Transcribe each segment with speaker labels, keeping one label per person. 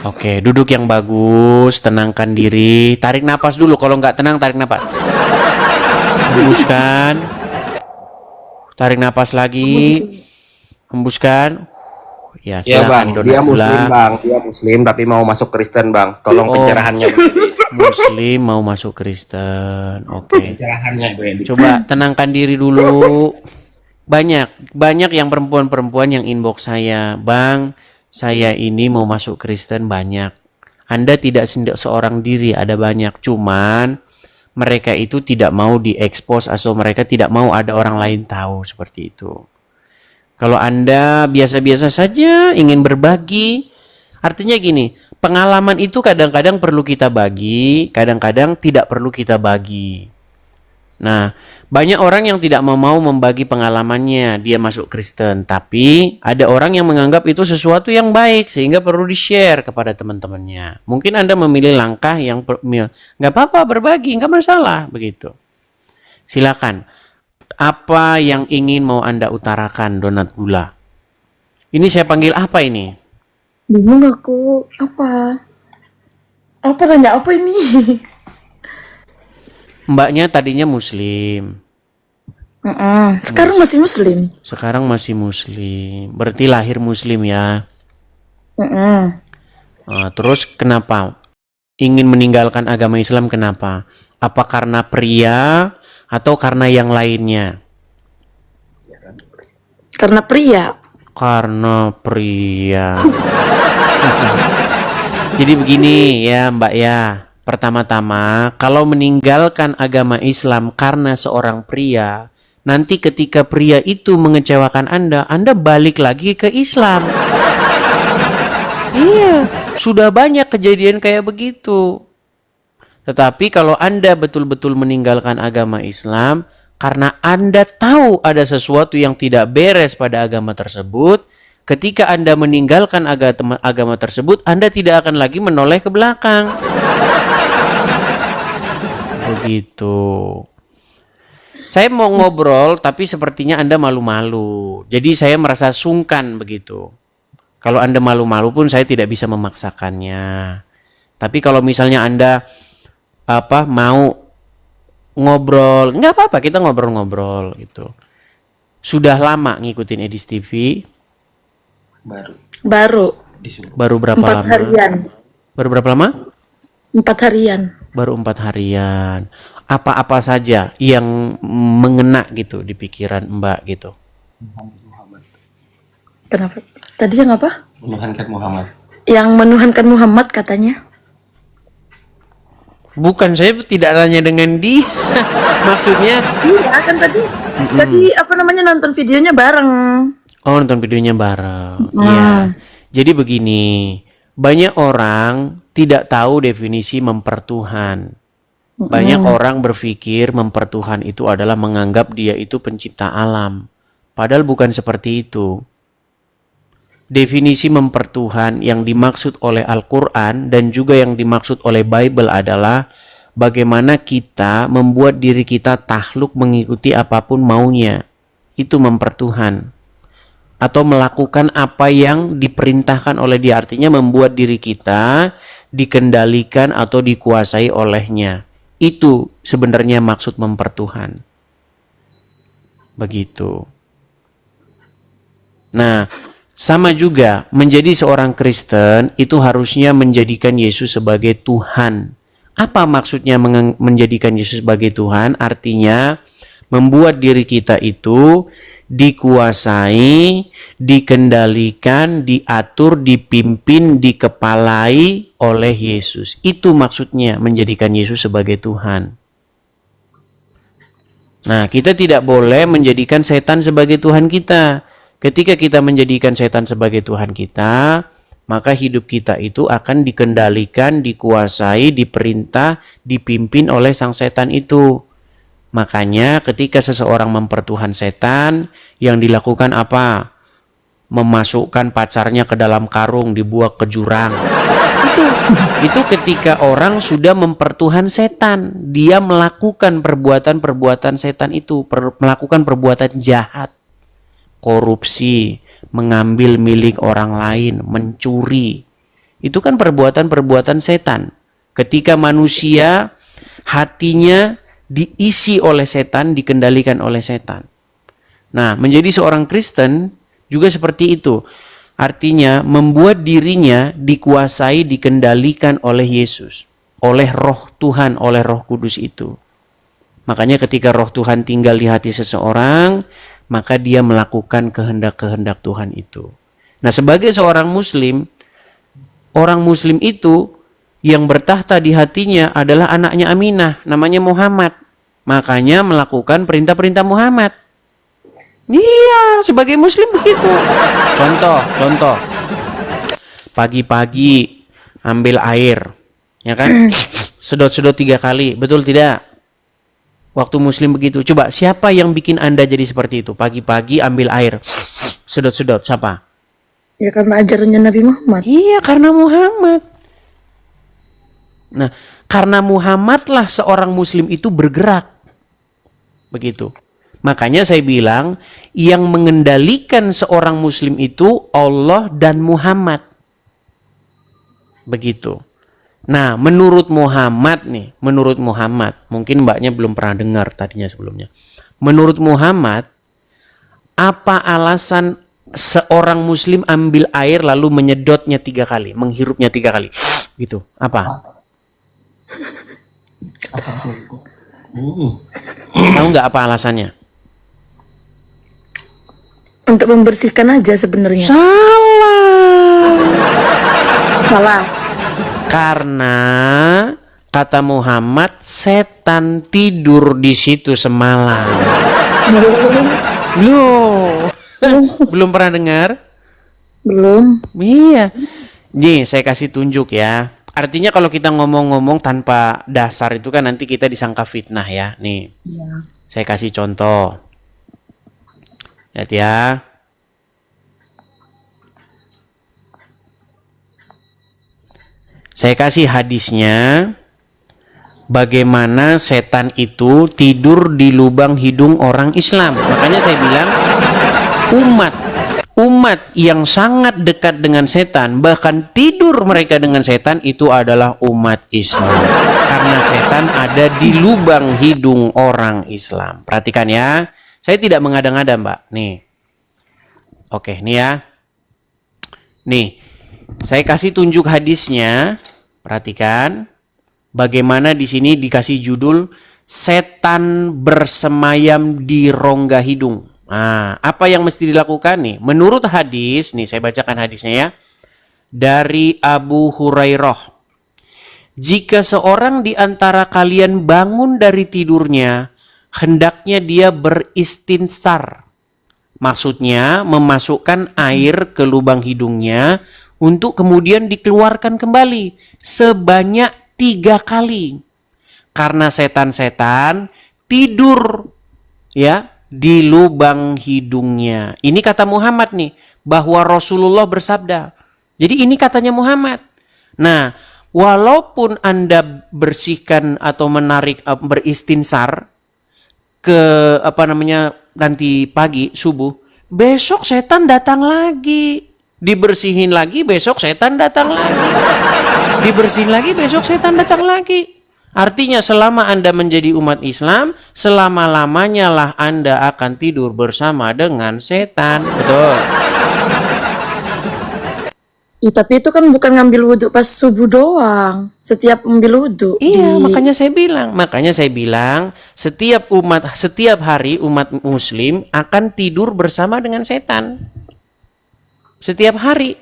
Speaker 1: Oke, duduk yang bagus, tenangkan diri, tarik napas dulu. Kalau nggak tenang, tarik napas. Hembuskan, tarik napas lagi, hembuskan. Ya,
Speaker 2: Ya
Speaker 1: silakan
Speaker 2: bang, dia muslim
Speaker 1: Donatula.
Speaker 2: bang, dia muslim tapi mau masuk Kristen bang. Tolong
Speaker 1: Oh,
Speaker 2: pencerahannya Bang Edi.
Speaker 1: Muslim mau masuk Kristen. Oke.
Speaker 2: Pencerahannya Bang Edi.
Speaker 1: Coba tenangkan diri dulu. Banyak yang perempuan-perempuan yang inbox saya, Bang, saya ini mau masuk Kristen banyak. Anda tidak seorang diri, ada banyak. Cuman mereka itu tidak mau diekspos atau mereka tidak mau ada orang lain tahu seperti itu. Kalau Anda biasa-biasa saja ingin berbagi, artinya gini, pengalaman itu kadang-kadang perlu kita bagi, kadang-kadang tidak perlu kita bagi. Nah, banyak orang yang tidak mau membagi pengalamannya, dia masuk Kristen. Tapi ada orang yang menganggap itu sesuatu yang baik, sehingga perlu di-share kepada teman-temannya. Mungkin Anda memilih langkah yang nggak apa-apa berbagi, nggak masalah, begitu. Silakan. Apa yang ingin mau Anda utarakan, Donat Gula? Ini saya panggil apa ini?
Speaker 3: Bingung aku. Apa? Apa nanya apa ini?
Speaker 1: Mbaknya tadinya Muslim,
Speaker 3: Sekarang masih muslim.
Speaker 1: sekarang masih Muslim. Berarti lahir Muslim ya. Terus kenapa ingin meninggalkan agama Islam? Kenapa? Apa karena pria atau karena yang lainnya?
Speaker 3: Karena pria.
Speaker 1: Karena pria. Jadi begini ya Mbak ya. Pertama-tama, kalau meninggalkan agama Islam karena seorang pria, nanti ketika pria itu mengecewakan Anda, Anda balik lagi ke Islam. Iya, sudah banyak kejadian kayak begitu. Tetapi kalau Anda betul-betul meninggalkan agama Islam karena Anda tahu ada sesuatu yang tidak beres pada agama tersebut, ketika Anda meninggalkan agama tersebut, Anda tidak akan lagi menoleh ke belakang. Begitu. Saya mau ngobrol tapi sepertinya Anda malu-malu. Jadi saya merasa sungkan begitu. Kalau Anda malu-malu pun saya tidak bisa memaksakannya. Tapi kalau misalnya Anda mau ngobrol, nggak apa-apa, kita ngobrol-ngobrol gitu. Sudah lama ngikutin Edis TV?
Speaker 3: Baru.
Speaker 1: Baru berapa
Speaker 3: 4
Speaker 1: lama?
Speaker 3: harian.
Speaker 1: Baru berapa lama?
Speaker 3: 4 harian.
Speaker 1: Baru 4 harian. Apa-apa saja yang mengena gitu di pikiran Mbak gitu?
Speaker 3: Kenapa? Tadi yang apa?
Speaker 2: Menuhankan Muhammad.
Speaker 3: Yang menuhankan Muhammad katanya.
Speaker 1: Bukan, saya tidak nanya dengan dia. Maksudnya,
Speaker 3: Iya kan tadi apa namanya nonton videonya bareng.
Speaker 1: oh nonton videonya bareng. Ya. Jadi begini, banyak orang tidak tahu definisi mempertuhan. Banyak orang berpikir mempertuhan itu adalah menganggap dia itu pencipta alam. Padahal bukan seperti itu. Definisi mempertuhan yang dimaksud oleh Al-Quran dan juga yang dimaksud oleh Bible adalah bagaimana kita membuat diri kita takluk mengikuti apapun maunya. Itu mempertuhan. Atau melakukan apa yang diperintahkan oleh dia. Artinya membuat diri kita dikendalikan atau dikuasai olehnya. Itu sebenarnya maksud mempertuhan. Begitu. Nah, sama juga menjadi seorang Kristen itu harusnya menjadikan Yesus sebagai Tuhan. Apa maksudnya menjadikan Yesus sebagai Tuhan? Artinya membuat diri kita itu dikuasai, dikendalikan, diatur, dipimpin, dikepalai oleh Yesus. Itu maksudnya menjadikan Yesus sebagai Tuhan. Nah, kita tidak boleh menjadikan setan sebagai Tuhan kita. Ketika kita menjadikan setan sebagai Tuhan kita, maka hidup kita itu akan dikendalikan, dikuasai, diperintah, dipimpin oleh sang setan itu. Makanya ketika seseorang mempertuhan setan, yang dilakukan apa? Memasukkan pacarnya ke dalam karung, dibuang ke jurang. Itu ketika orang sudah mempertuhan setan. Dia melakukan perbuatan-perbuatan setan itu, melakukan perbuatan jahat. Korupsi, mengambil milik orang lain, mencuri. Itu kan perbuatan-perbuatan setan. Ketika manusia hatinya diisi oleh setan, dikendalikan oleh setan. Nah, menjadi seorang Kristen juga seperti itu. Artinya membuat dirinya dikuasai, dikendalikan oleh Yesus, oleh Roh Tuhan, oleh Roh Kudus itu. Makanya ketika Roh Tuhan tinggal di hati seseorang, maka dia melakukan kehendak-kehendak Tuhan itu. Nah, sebagai seorang Muslim, orang Muslim itu yang bertahta di hatinya adalah anaknya Aminah, namanya Muhammad. Makanya melakukan perintah-perintah Muhammad. Iya, sebagai Muslim begitu. Contoh. Pagi-pagi ambil air, ya kan? Sedot-sedot 3 kali, betul tidak? Waktu Muslim begitu. Coba, siapa yang bikin Anda jadi seperti itu? Pagi-pagi ambil air, sedot-sedot, siapa?
Speaker 3: Ya karena ajarannya Nabi Muhammad.
Speaker 1: Iya, karena Muhammad. Nah, karena Muhammadlah seorang Muslim itu bergerak. Begitu. Makanya saya bilang, yang mengendalikan seorang Muslim itu Allah dan Muhammad. Begitu. Nah, menurut Muhammad, mungkin mbaknya belum pernah dengar tadinya sebelumnya. Menurut Muhammad, apa alasan seorang Muslim ambil air lalu menyedotnya 3 kali, menghirupnya 3 kali? Gitu. Apa? Tahu nggak apa alasannya?
Speaker 3: Untuk membersihkan aja sebenarnya. Salah.
Speaker 1: Karena kata Muhammad, setan tidur di situ semalam. Loh, belum pernah dengar?
Speaker 3: Belum.
Speaker 1: Iya. Nih, saya kasih tunjuk ya. Artinya kalau kita ngomong-ngomong tanpa dasar itu kan nanti kita disangka fitnah ya. Nih,
Speaker 3: Iya.
Speaker 1: saya kasih contoh. Lihat ya. Saya kasih hadisnya. Bagaimana setan itu tidur di lubang hidung orang Islam. Makanya saya bilang umat yang sangat dekat dengan setan, bahkan tidur mereka dengan setan, itu adalah umat Islam. Karena setan ada di lubang hidung orang Islam. Perhatikan ya. Saya tidak mengada-ngada, Mbak. Nih. Oke, nih ya. Nih. Saya kasih tunjuk hadisnya. Perhatikan. Bagaimana di sini dikasih judul setan bersemayam di rongga hidung. Nah, apa yang mesti dilakukan nih? Menurut hadis, nih saya bacakan hadisnya ya. Dari Abu Hurairah. Jika seorang di antara kalian bangun dari tidurnya, hendaknya dia beristinsar. Maksudnya memasukkan air ke lubang hidungnya untuk kemudian dikeluarkan kembali sebanyak 3 kali. Karena setan-setan tidur ya di lubang hidungnya. Ini kata Muhammad nih, bahwa Rasulullah bersabda. Jadi ini katanya Muhammad. Nah, walaupun Anda bersihkan atau menarik beristinsar ke nanti pagi subuh, besok setan datang lagi. Dibersihin lagi, besok setan datang lagi. Dibersihin lagi, besok setan datang lagi. Artinya selama Anda menjadi umat Islam, selama-lamanya lah Anda akan tidur bersama dengan setan. Betul.
Speaker 3: Tapi itu kan bukan ngambil wudhu pas subuh doang. Setiap ambil wudhu.
Speaker 1: Iya, makanya saya bilang setiap hari umat Muslim akan tidur bersama dengan setan. Setiap hari.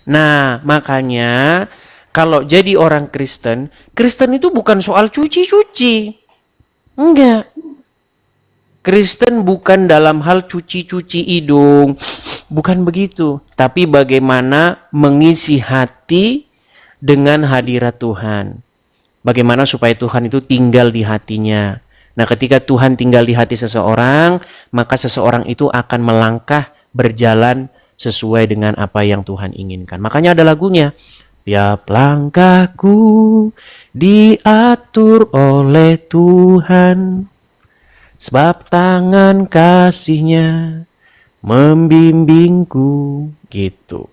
Speaker 1: Nah, makanya kalau jadi orang Kristen, Kristen itu bukan soal cuci-cuci. Enggak. Kristen bukan dalam hal cuci-cuci hidung. Bukan begitu. Tapi bagaimana mengisi hati dengan hadirat Tuhan. Bagaimana supaya Tuhan itu tinggal di hatinya. Nah, ketika Tuhan tinggal di hati seseorang, maka seseorang itu akan melangkah berjalan sesuai dengan apa yang Tuhan inginkan. Makanya ada lagunya. Tiap langkahku diatur oleh Tuhan. Sebab tangan kasih-Nya membimbingku, gitu.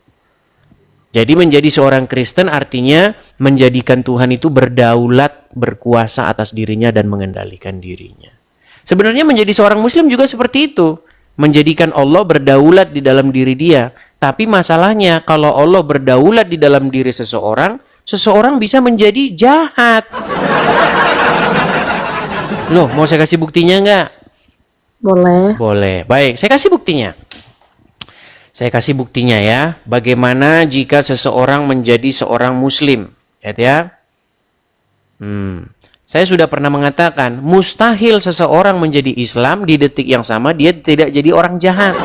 Speaker 1: Jadi menjadi seorang Kristen artinya menjadikan Tuhan itu berdaulat, berkuasa atas dirinya dan mengendalikan dirinya. Sebenarnya menjadi seorang Muslim juga seperti itu. Menjadikan Allah berdaulat di dalam diri dia. Tapi masalahnya kalau Allah berdaulat di dalam diri seseorang, seseorang bisa menjadi jahat. Loh, mau saya kasih buktinya nggak?
Speaker 3: Boleh.
Speaker 1: Boleh. Baik, saya kasih buktinya. Saya kasih buktinya ya. Bagaimana jika seseorang menjadi seorang Muslim? Lihat ya. Saya sudah pernah mengatakan, mustahil seseorang menjadi Islam di detik yang sama dia tidak jadi orang jahat.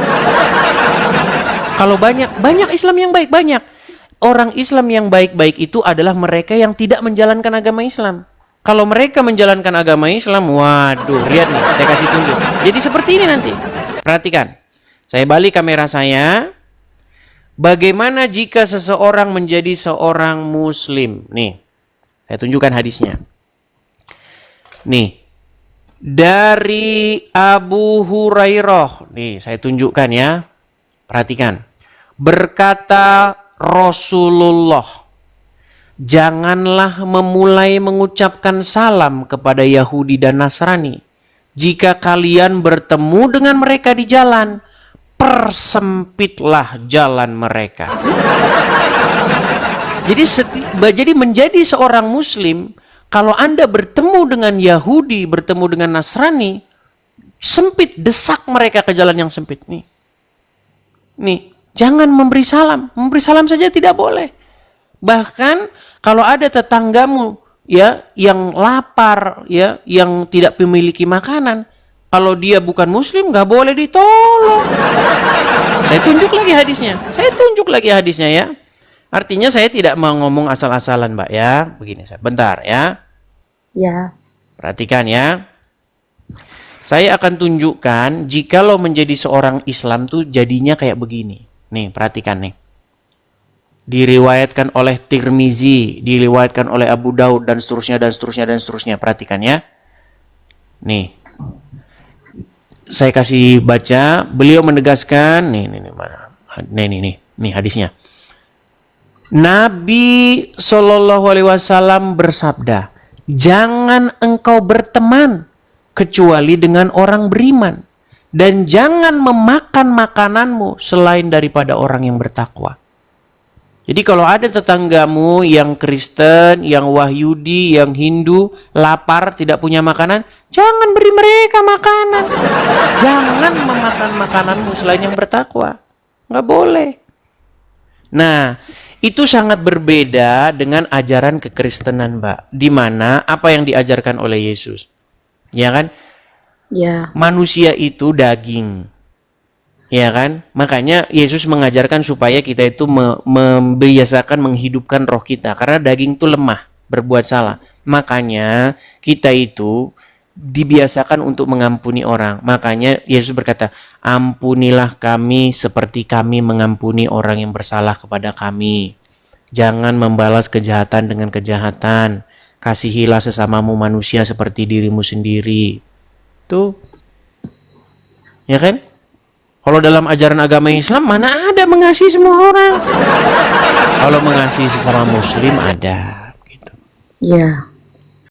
Speaker 1: Kalau banyak Islam yang baik, banyak. Orang Islam yang baik-baik itu adalah mereka yang tidak menjalankan agama Islam. Kalau mereka menjalankan agama Islam, waduh, lihat nih, saya kasih tunjuk. Jadi seperti ini nanti. Perhatikan. Saya balik kamera saya. Bagaimana jika seseorang menjadi seorang Muslim? Nih, saya tunjukkan hadisnya. Nih, dari Abu Hurairah. Nih, saya tunjukkan ya. Perhatikan. Berkata Rasulullah, janganlah memulai mengucapkan salam kepada Yahudi dan Nasrani. Jika kalian bertemu dengan mereka di jalan, persempitlah jalan mereka. Jadi menjadi seorang Muslim, kalau Anda bertemu dengan Yahudi, bertemu dengan Nasrani, sempit, desak mereka ke jalan yang sempit. Nih, jangan memberi salam. Memberi salam saja tidak boleh. Bahkan kalau ada tetanggamu ya yang lapar, ya yang tidak memiliki makanan, kalau dia bukan Muslim nggak boleh ditolong. Saya tunjuk lagi hadisnya ya. Artinya saya tidak mau ngomong asal-asalan, Mbak ya. Begini saya, bentar ya.
Speaker 3: Ya.
Speaker 1: Perhatikan ya. Saya akan tunjukkan jikalau menjadi seorang Islam tuh jadinya kayak begini. Nih, perhatikan nih. Diriwayatkan oleh Tirmizi, diriwayatkan oleh Abu Daud dan seterusnya dan seterusnya dan seterusnya. Perhatikan ya. Nih. Saya kasih baca, beliau menegaskan, nih hadisnya. Nabi SAW bersabda, jangan engkau berteman kecuali dengan orang beriman, dan jangan memakan makananmu selain daripada orang yang bertakwa. Jadi kalau ada tetanggamu yang Kristen, yang Wahyudi, yang Hindu, lapar, tidak punya makanan, jangan beri mereka makanan. Jangan memakan makananmu selain yang bertakwa. Nggak boleh. Nah, itu sangat berbeda dengan ajaran kekristenan, Mbak. Di mana apa yang diajarkan oleh Yesus? Ya kan?
Speaker 3: Ya.
Speaker 1: Manusia itu daging. Ya kan? Makanya Yesus mengajarkan supaya kita itu membiasakan menghidupkan roh kita. Karena daging itu lemah, berbuat salah. Makanya kita itu dibiasakan untuk mengampuni orang. Makanya Yesus berkata, ampunilah kami seperti kami mengampuni orang yang bersalah kepada kami. Jangan membalas kejahatan dengan kejahatan. Kasihilah sesamamu manusia seperti dirimu sendiri. Tuh. Ya kan? Kalau dalam ajaran agama Islam, mana ada mengasihi semua orang. Kalau mengasihi sesama Muslim ada. Gitu.
Speaker 3: Ya.